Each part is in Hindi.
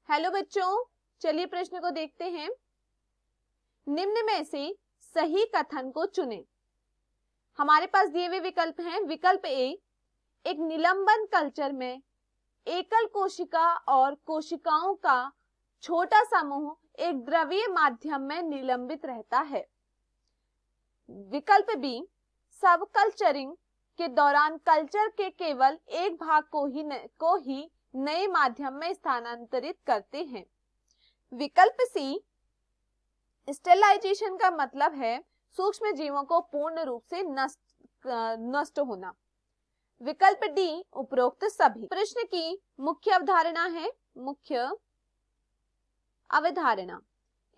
हेलो बच्चों, चलिए प्रश्न को देखते हैं। निम्न में से सही कथन को चुनें। हमारे पास दिए हुए विकल्प हैं। विकल्प ए, एक निलंबन कल्चर में एकल कोशिका और कोशिकाओं का छोटा समूह एक द्रवीय माध्यम में निलंबित रहता है। विकल्प बी, सब कल्चरिंग के दौरान कल्चर के केवल एक भाग को ही नए माध्यम में स्थानांतरित करते हैं। विकल्प सी, स्टेरिलाइजेशन का मतलब है सूक्ष्म जीवों को पूर्ण रूप से नष्ट होना। विकल्प डी, उपरोक्त सभी। प्रश्न की मुख्य अवधारणा है मुख्य अवधारणा।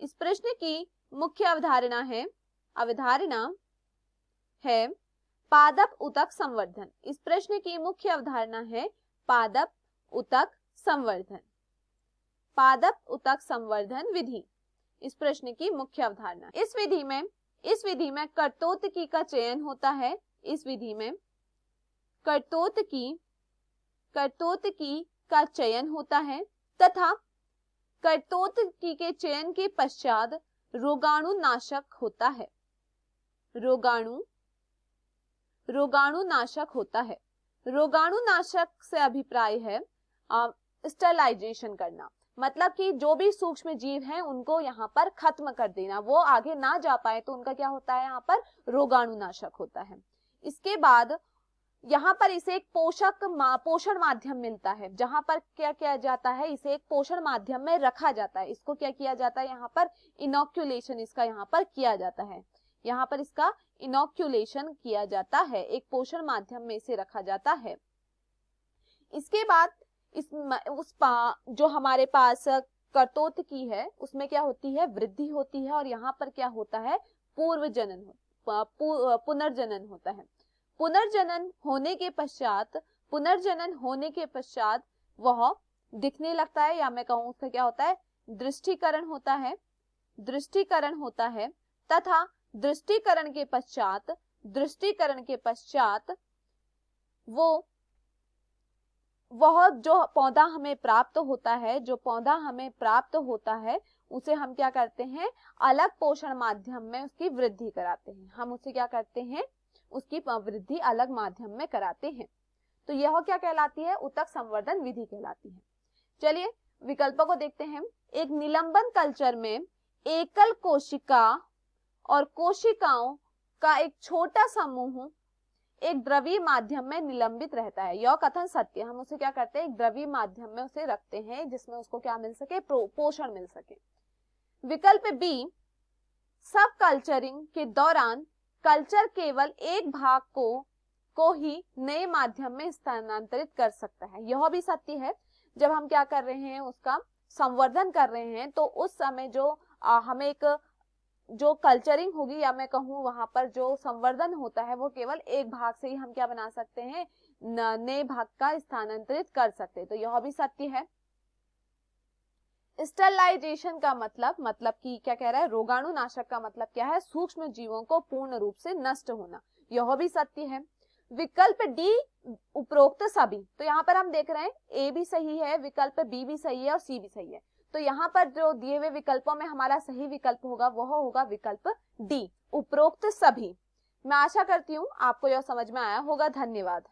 इस प्रश्न की मुख्य अवधारणा है पादप ऊतक संवर्धन। इस प्रश्न की मुख्य अवधारणा है पादप ऊतक संवर्धन। पादप ऊतक संवर्धन विधि इस प्रश्न की मुख्य अवधारणा। इस विधि में कर्तोतकी का चयन होता है। इस विधि में कर्तोतकी का चयन होता है तथा कर्तोतकी के चयन के पश्चात रोगाणुनाशक होता है। रोगाणुनाशक होता है। रोगाणुनाशक से अभिप्राय है स्टेरिलाइजेशन करना, मतलब कि जो भी सूक्ष्म जीव हैं उनको यहाँ पर खत्म कर देना, वो आगे ना जा पाए तो उनका क्या होता है, यहाँ पर रोगाणुनाशक होता है। इसके बाद यहाँ पर इसे एक पोषण माध्यम मिलता है, जहां पर क्या किया जाता है, इसे एक पोषण माध्यम में रखा जाता है। इसको क्या किया जाता है, यहाँ पर इनोक्यूलेशन इसका यहाँ पर किया जाता है। यहाँ पर इसका इनोक्यूलेशन किया जाता है, एक पोषण माध्यम में इसे रखा जाता है। इसके बाद जो हमारे पास कर्तोतकी है उसमें क्या होती है, वृद्धि होती है और यहाँ पर क्या होता है, पुनर्जनन होता है। पुनर्जनन होने के पश्चात वह दिखने लगता है, या मैं कहूँ उसका क्या होता है, दृष्टिकरण होता है तथा दृष्टिकरण के पश्चात वह जो पौधा हमें प्राप्त होता है उसे हम क्या करते हैं, अलग पोषण माध्यम में उसकी वृद्धि कराते हैं। हम उसे क्या करते हैं, उसकी वृद्धि अलग माध्यम में कराते हैं। तो यह क्या कहलाती है, ऊतक संवर्धन विधि कहलाती है। चलिए विकल्पों को देखते हैं। एक निलंबन कल्चर में एकल कोशिका और कोशिकाओं का एक छोटा समूह एक द्रवीय माध्यम में निलंबित रहता है। यह कथन सत्य। हम उसे क्या करते हैं, एक द्रवीय माध्यम में उसे रखते हैं जिसमें उसको क्या मिल सके, पोषण मिल सके। विकल्प बी, सब कल्चरिंग के दौरान कल्चर केवल एक भाग को ही नए माध्यम में स्थानांतरित कर सकता है। यह भी सत्य है। जब हम क्या कर रहे हैं, उसका संवर्धन कर रहे हैं, तो उस समय हमें जो कल्चरिंग होगी, या मैं कहूँ वहां पर जो संवर्धन होता है, वो केवल एक भाग से ही हम क्या बना सकते हैं, नए भाग का स्थानांतरित कर सकते हैं। तो यह भी सत्य है। स्टेरिलाइजेशन का मतलब कि क्या कह रहा है, रोगाणुनाशक का मतलब क्या है, सूक्ष्म जीवों को पूर्ण रूप से नष्ट होना। यह भी सत्य है। विकल्प डी, उपरोक्त सभी। तो यहाँ पर हम देख रहे हैं ए भी सही है, विकल्प बी भी सही है और सी भी सही है। तो यहाँ पर जो दिए हुए विकल्पों में हमारा सही विकल्प होगा वह होगा विकल्प डी, उपरोक्त सभी। मैं आशा करती हूँ आपको यह समझ में आया होगा। धन्यवाद।